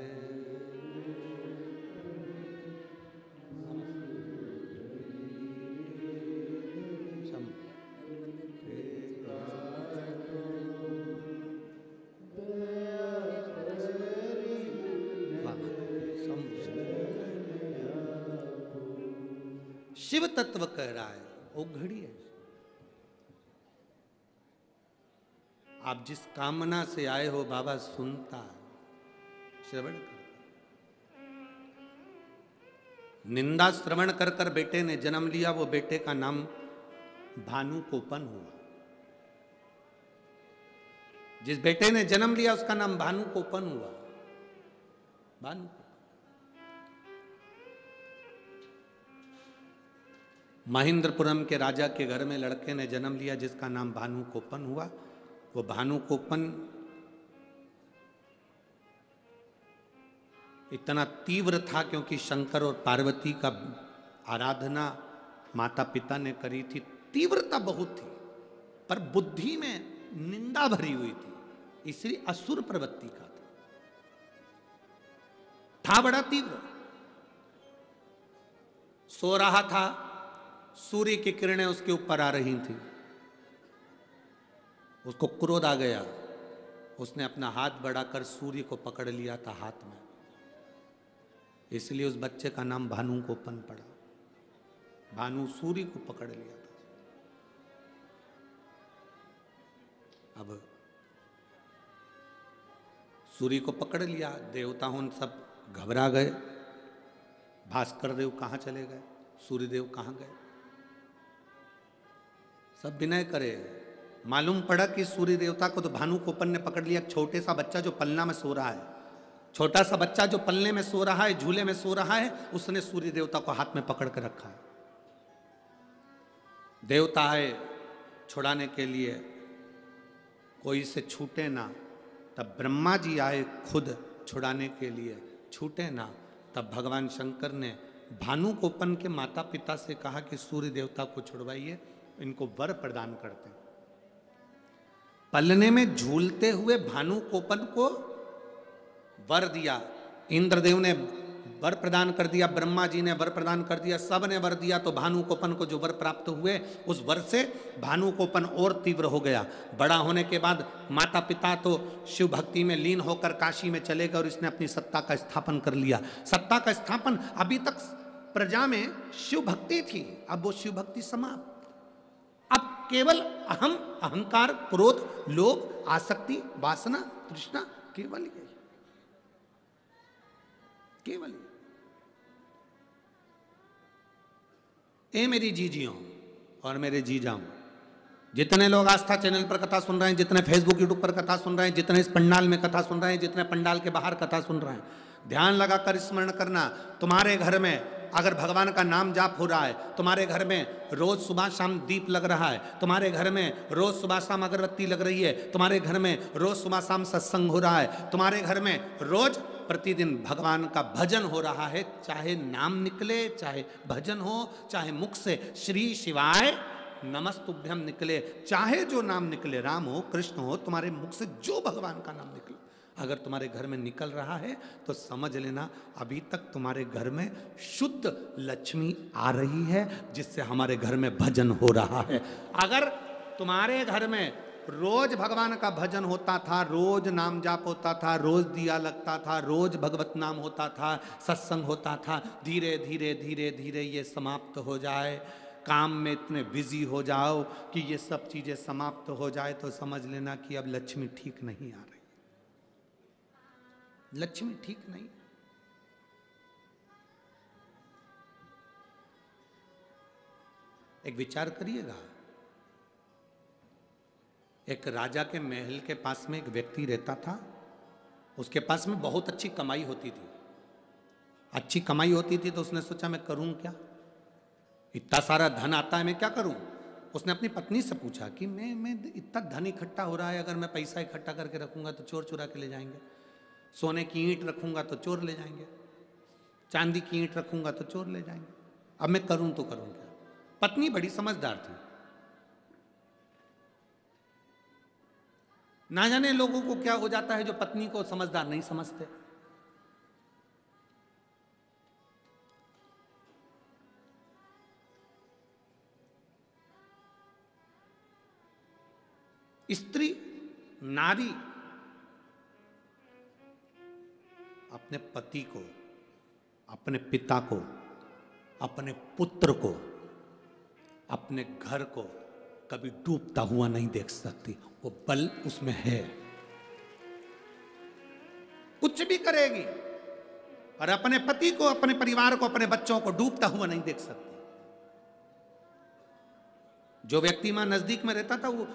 शिव तत्व कह रहा है, वो घड़ी है। आप जिस कामना से आए हो बाबा सुनता है, श्रवण करता। निंदा श्रवण कर कर बेटे ने जन्म लिया, वो बेटे का नाम भानुकोपन हुआ। जिस बेटे ने जन्म लिया उसका नाम भानुकोपन हुआ। भानु महेंद्रपुरम के राजा के घर में लड़के ने जन्म लिया जिसका नाम भानुकोपन हुआ। वो भानुकोपन इतना तीव्र था क्योंकि शंकर और पार्वती का आराधना माता पिता ने करी थी। तीव्रता बहुत थी पर बुद्धि में निंदा भरी हुई थी, इसलिए असुर प्रवृत्ति का था था बड़ा तीव्र। सो रहा था, सूर्य की किरणें उसके ऊपर आ रही थी, उसको क्रोध आ गया, उसने अपना हाथ बढ़ाकर सूर्य को पकड़ लिया था हाथ में, इसलिए उस बच्चे का नाम भानु कोपन पड़ा। भानु सूर्य को पकड़ लिया था। अब सूर्य को पकड़ लिया, देवता उन सब घबरा गए, भास्कर देव कहाँ चले गए, सूर्यदेव कहाँ गए, सब विनय करे। मालूम पड़ा कि सूर्य देवता को तो भानु कोपन ने पकड़ लिया। छोटे सा बच्चा जो पलना में सो रहा है, छोटा सा बच्चा जो पलने में सो रहा है, झूले में सो रहा है, उसने सूर्य देवता को हाथ में पकड़ कर रखा है। देवता आए छुड़ाने के लिए, कोई से छूटे ना, तब ब्रह्मा जी आए खुद छुड़ाने के लिए, छूटे ना। तब भगवान शंकर ने भानु कोपन के माता पिता से कहा कि सूर्य देवता को छुड़वाइए, इनको वर प्रदान करते हैं। पलने में झूलते हुए भानु कोपन को वर दिया, इंद्रदेव ने वर प्रदान कर दिया, ब्रह्मा जी ने वर प्रदान कर दिया, सब ने वर दिया। तो भानु कोपन को जो वर प्राप्त हुए, उस वर से भानु कोपन और तीव्र हो गया। बड़ा होने के बाद माता पिता तो शिव भक्ति में लीन होकर काशी में चले गए और इसने अपनी सत्ता का स्थापन कर लिया। सत्ता का स्थापन, अभी तक प्रजा में शिव भक्ति थी, अब वो शिव भक्ति समाप्त। अब केवल अहम, अहंकार, क्रोध, लोभ, आसक्ति, वासना, तृष्णा, केवल यही, केवल यही। ए मेरी जीजियों और मेरे जीजाओं, जितने लोग आस्था चैनल पर कथा सुन रहे हैं, जितने फेसबुक यूट्यूब पर कथा सुन रहे हैं, जितने इस पंडाल में कथा सुन रहे हैं, जितने पंडाल के बाहर कथा सुन रहे हैं, ध्यान लगाकर स्मरण करना, तुम्हारे घर में अगर भगवान का नाम जाप हो रहा है, तुम्हारे घर में रोज सुबह शाम दीप लग रहा है, तुम्हारे घर में रोज सुबह शाम अगरबत्ती लग रही है, तुम्हारे घर में रोज सुबह शाम सत्संग हो रहा है, तुम्हारे घर में रोज प्रतिदिन भगवान का भजन हो रहा है, चाहे नाम निकले, चाहे भजन हो, चाहे मुख से श्री शिवाय नमस्तुभ्यम निकले, चाहे जो नाम निकले, राम हो, कृष्ण हो, तुम्हारे मुख से जो भगवान का नाम निकले, अगर तुम्हारे घर में निकल रहा है तो समझ लेना अभी तक तुम्हारे घर में शुद्ध लक्ष्मी आ रही है, जिससे हमारे घर में भजन हो रहा है। अगर तुम्हारे घर में रोज भगवान का भजन होता था, रोज नाम जाप होता था, रोज दिया लगता था, रोज भगवत नाम होता था, सत्संग होता था, धीरे धीरे धीरे धीरे ये समाप्त हो जाए, काम में इतने बिजी हो जाओ कि ये सब चीजें समाप्त हो जाए, तो समझ लेना कि अब लक्ष्मी ठीक नहीं आ रही, लक्ष्मी ठीक नहीं। एक विचार करिएगा, एक राजा के महल के पास में एक व्यक्ति रहता था, उसके पास में बहुत अच्छी कमाई होती थी। अच्छी कमाई होती थी तो उसने सोचा मैं करूं क्या, इतना सारा धन आता है, मैं क्या करूं। उसने अपनी पत्नी से पूछा कि मैं इतना धन इकट्ठा हो रहा है, अगर मैं पैसा इकट्ठा करके रखूंगा तो चोर चुरा के ले जाएंगे, सोने की ईंट रखूंगा तो चोर ले जाएंगे, चांदी की ईंट रखूंगा तो चोर ले जाएंगे, अब मैं करूं तो करूं क्या। पत्नी बड़ी समझदार थी, ना जाने लोगों को क्या हो जाता है जो पत्नी को समझदार नहीं समझते। स्त्री, नारी अपने पति को, अपने पिता को, अपने पुत्र को, अपने घर को कभी डूबता हुआ नहीं देख सकती। वो बल उसमें है, कुछ भी करेगी, और अपने पति को, अपने परिवार को, अपने बच्चों को डूबता हुआ नहीं देख सकती। जो व्यक्ति मां नजदीक में रहता था वो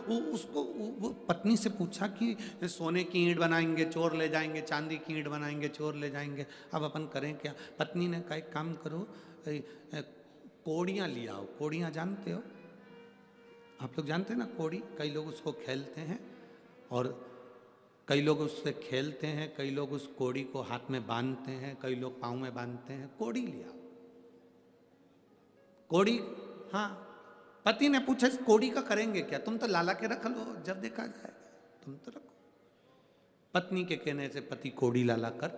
पत्नी से पूछा कि सोने की ईंट बनाएंगे चोर ले जाएंगे, चांदी की ईंट बनाएंगे चोर ले जाएंगे, अब अपन करें क्या। पत्नी ने कहा एक काम करो, कोड़ियाँ ले आओ। कोड़ियाँ जानते हो आप लोग, जानते हैं ना कोड़ी, कई लोग उसको खेलते हैं और कई लोग उससे खेलते हैं, कई लोग उस कोड़ी को हाथ में बांधते हैं, कई लोग पाँव में बांधते हैं। कोड़ी ले आओ, कोड़ी। हाँ, पति ने पूछा इस कोड़ी का करेंगे क्या, तुम तो लाला के रख लो, जब देखा जाएगा, तुम तो रखो। पत्नी के कहने से पति कोड़ी लाला कर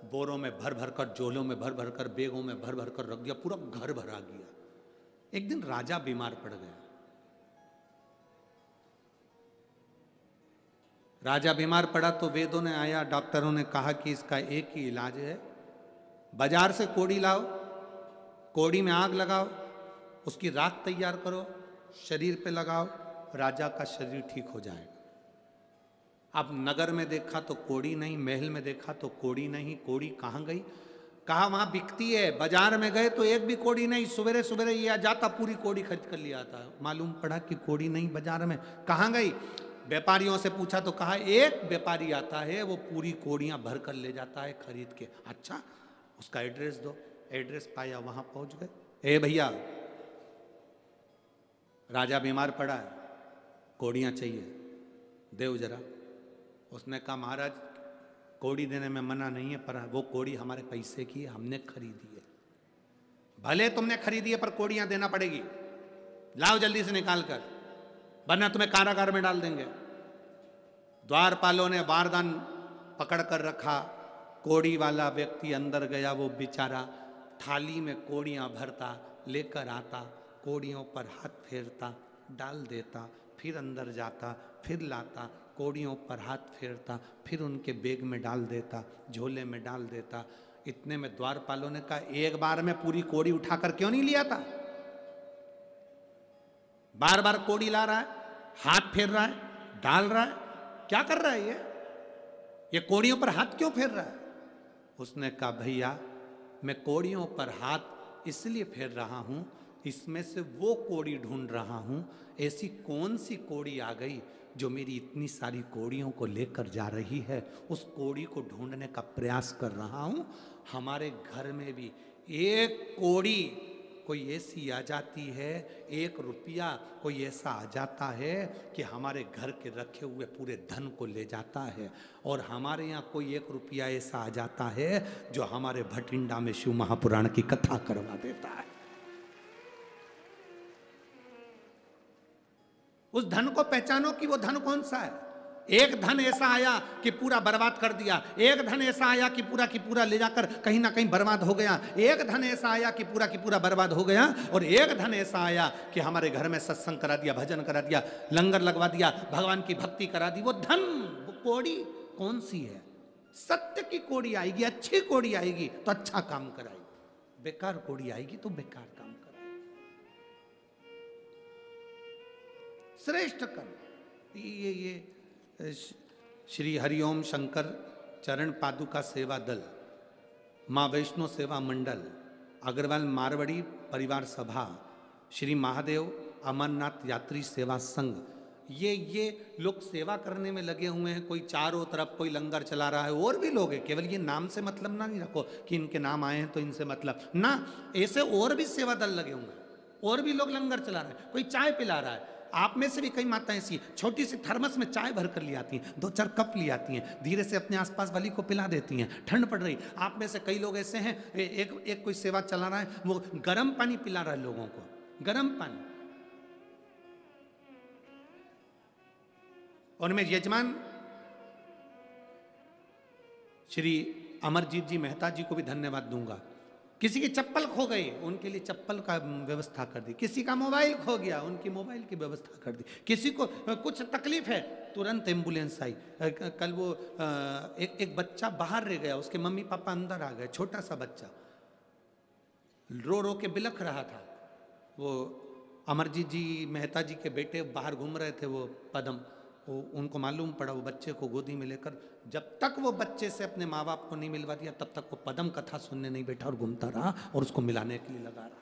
बोरों में भर भर कर, झोलों में भर भर कर, बेगों में भर भर कर रख दिया, पूरा घर भरा गया। एक दिन राजा बीमार पड़ गया। राजा बीमार पड़ा तो वेदों ने आया, डॉक्टरों ने कहा कि इसका एक ही इलाज है, बाजार से कोड़ी लाओ, कोड़ी में आग लगाओ, उसकी राख तैयार करो, शरीर पे लगाओ, राजा का शरीर ठीक हो जाएगा। अब नगर में देखा तो कोड़ी नहीं, महल में देखा तो कोड़ी नहीं, कोड़ी कहाँ गई? कहा वहां बिकती है। बाजार में गए तो एक भी कोड़ी नहीं, सवेरे सवेरे ये आ जाता, पूरी कोड़ी खरीद कर लिया आता। मालूम पड़ा कि कोड़ी नहीं बाजार में, कहाँ गई? व्यापारियों से पूछा तो कहा एक व्यापारी आता है, वो पूरी कोड़ियां भर कर ले जाता है खरीद के। अच्छा, उसका एड्रेस दो। एड्रेस पाया, वहां पहुंच गए। ए भैया, राजा बीमार पड़ा है, कोड़ियां चाहिए, देव जरा। उसने कहा महाराज कोड़ी देने में मना नहीं है, पर वो कोड़ी हमारे पैसे की है, हमने खरीदी है। भले तुमने खरीदी है पर कोड़ियां देना पड़ेगी, लाओ जल्दी से निकाल कर, वरना तुम्हें कारागार में डाल देंगे। द्वारपालों ने वारदान पकड़ कर रखा। कोड़ी वाला व्यक्ति अंदर गया, वो बेचारा थाली में कोड़ियां भरता, लेकर आता, कोड़ियों पर हाथ फेरता, डाल देता, फिर अंदर जाता, फिर लाता, कोड़ियों पर हाथ फेरता, फिर उनके बैग में डाल देता, झोले में डाल देता। इतने में द्वारपालों ने कहा एक बार में पूरी कोड़ी उठाकर क्यों नहीं लिया था? बार बार कोड़ी ला रहा है, हाथ फेर रहा है, डाल रहा है, क्या कर रहा है ये कोड़ियों पर हाथ क्यों फेर रहा है? उसने कहा भैया मैं कोड़ियों पर हाथ इसलिए फेर रहा हूं, इसमें से वो कोड़ी ढूंढ रहा हूं, ऐसी कौन सी कोड़ी आ गई जो मेरी इतनी सारी कोड़ियों को लेकर जा रही है, उस कोड़ी को ढूंढने का प्रयास कर रहा हूं। हमारे घर में भी एक कोड़ी कोई ऐसी आ जाती है, 1 रुपया कोई ऐसा आ जाता है कि हमारे घर के रखे हुए पूरे धन को ले जाता है, और हमारे यहाँ कोई 1 रुपया ऐसा आ जाता है जो हमारे भटिंडा में शिव महापुराण की कथा करवा देता है। उस धन को पहचानो कि वो धन कौन सा है। एक धन ऐसा आया कि पूरा बर्बाद कर दिया, एक धन ऐसा आया कि पूरा ले जाकर कहीं ना कहीं बर्बाद हो गया, एक धन ऐसा आया कि पूरा बर्बाद हो गया, और एक धन ऐसा आया कि हमारे घर में सत्संग करा दिया, भजन करा दिया, लंगर लगवा दिया, भगवान की भक्ति करा दी। वो धन, वो कोड़ी कौन सी है? सत्य की कोड़ी आएगी, अच्छी कोड़ी आएगी तो अच्छा काम कराएगी, बेकार कोड़ी आएगी तो बेकार काम कराएगी। श्रेष्ठ कर्म। ये श्री हरिओम शंकर चरण पादुका सेवा दल, माँ वैष्णो सेवा मंडल, अग्रवाल मारवाड़ी परिवार सभा, श्री महादेव अमरनाथ यात्री सेवा संघ, ये लोग सेवा करने में लगे हुए हैं। कोई चारों तरफ कोई लंगर चला रहा है, और भी लोग हैं। केवल ये नाम से मतलब ना नहीं रखो कि इनके नाम आए हैं तो इनसे मतलब ना, ऐसे और भी सेवा दल लगे हुए हैं, और भी लोग लंगर चला रहे हैं, कोई चाय पिला रहा है। आप में से भी कई माताएं ऐसी छोटी सी थर्मस में चाय भर कर ले आती हैं, 2-4 कप ले आती हैं, धीरे से अपने आसपास वाली को पिला देती हैं। ठंड पड़ रही, आप में से कई लोग ऐसे हैं, एक कोई सेवा चला रहा है, वो गर्म पानी पिला रहा है लोगों को, गर्म पानी। और मैं यजमान श्री अमरजीत जी मेहता जी को भी धन्यवाद दूंगा। किसी की चप्पल खो गई, उनके लिए चप्पल का व्यवस्था कर दी। किसी का मोबाइल खो गया, उनकी मोबाइल की व्यवस्था कर दी। किसी को कुछ तकलीफ है, तुरंत एम्बुलेंस आई। कल वो एक बच्चा बाहर रह गया, उसके मम्मी पापा अंदर आ गए, छोटा सा बच्चा रो रो के बिलख रहा था। वो अमरजीत जी मेहता जी के बेटे बाहर घूम रहे थे, वो पदम, उनको मालूम पड़ा, वो बच्चे को गोदी में लेकर, जब तक वो बच्चे से अपने माँ बाप को नहीं मिलवा दिया तब तक वो पदम कथा सुनने नहीं बैठा और घूमता रहा और उसको मिलाने के लिए लगा रहा।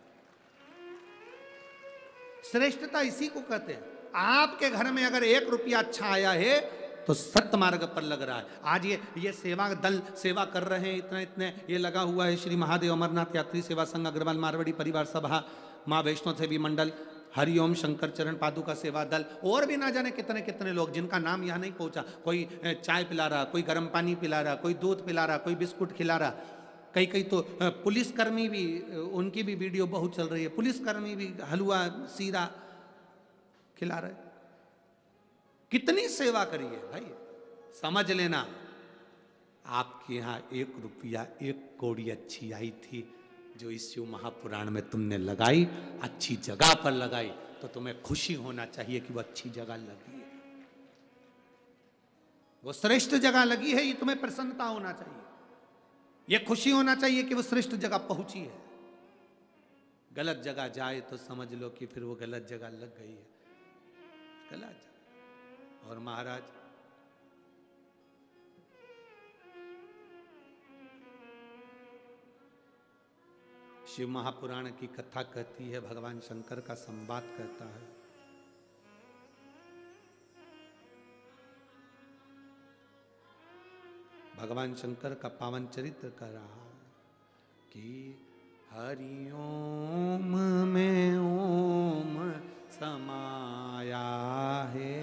श्रेष्ठता इसी को कहते हैं। आपके घर में अगर 1 रुपया अच्छा आया है तो सत्य मार्ग पर लग रहा है। आज ये सेवा दल सेवा कर रहे हैं, इतने ये लगा हुआ है। श्री महादेव अमरनाथ यात्री सेवा संघ, अग्रवाल मारवाड़ी परिवार सभा, माँ वैष्णो देवी मंडल, हरिओम शंकर चरण पादुका सेवा दल, और भी ना जाने कितने कितने लोग जिनका नाम यहाँ नहीं पहुँचा। कोई चाय पिला रहा, कोई गर्म पानी पिला रहा, कोई दूध पिला रहा, कोई बिस्कुट खिला रहा। कई तो पुलिसकर्मी भी, उनकी भी वीडियो बहुत चल रही है, पुलिसकर्मी भी हलवा सीरा खिला रहे। कितनी सेवा करी है भाई, समझ लेना। आपके यहाँ 1 रुपया 1 कौड़ी अच्छी आई थी, जो इस शिव महापुराण में तुमने लगाई, अच्छी जगह पर लगाई, तो तुम्हें खुशी होना चाहिए कि वो अच्छी जगह लगी है, वो श्रेष्ठ जगह लगी है, ये तुम्हें प्रसन्नता होना चाहिए, ये खुशी होना चाहिए कि वो श्रेष्ठ जगह पहुंची है। गलत जगह जाए तो समझ लो कि फिर वो गलत जगह लग गई है, गलत जगह। और महाराज शिव महापुराण की कथा कहती है, भगवान शंकर का संवाद कहता है। भगवान शंकर का पावन चरित्र कर रहा कि हरि ओम में ओम समाया है,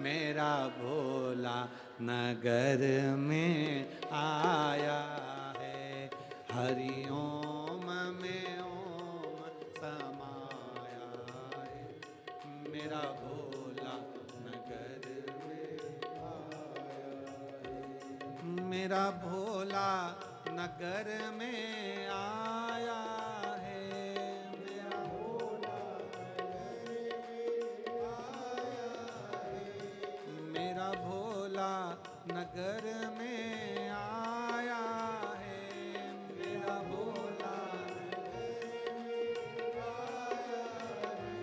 मेरा भोला नगर में आया है। हरि ओम में ओम समाया है, मेरा भोला नगर में आया है। मेरा भोला नगर में आया है, मेरा भोला नगर में आया है, मेरा भोला नगर में आया है।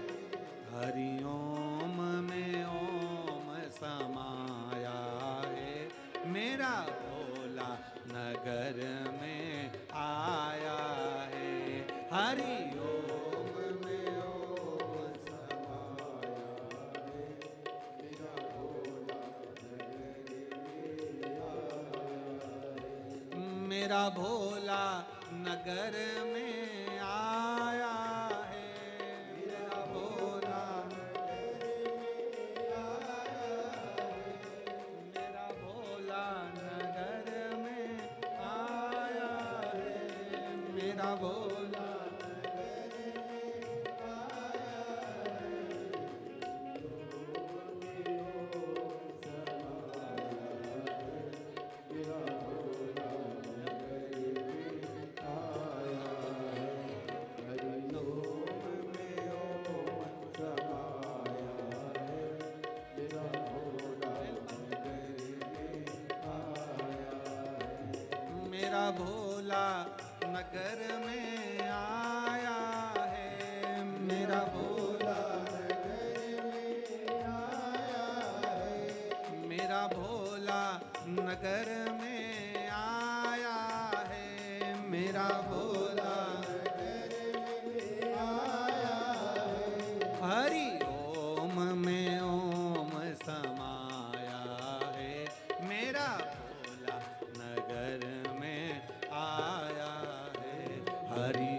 हरि ओम में ओम समाया है, मेरा भोला नगर में आया है। हरि ओम में ओम समाया है, मेरा भोला मेरा भोला नगर में आया है, मेरा भोला मेरा भोला नगर में आया है, मेरा भोला मेरा भोला नगर में आया है, मेरा भोला मेरा भोला नगर में आया है, मेरा भोला हरि ओम में ओम समाया है, मेरा भोला नगर में आया है। हरि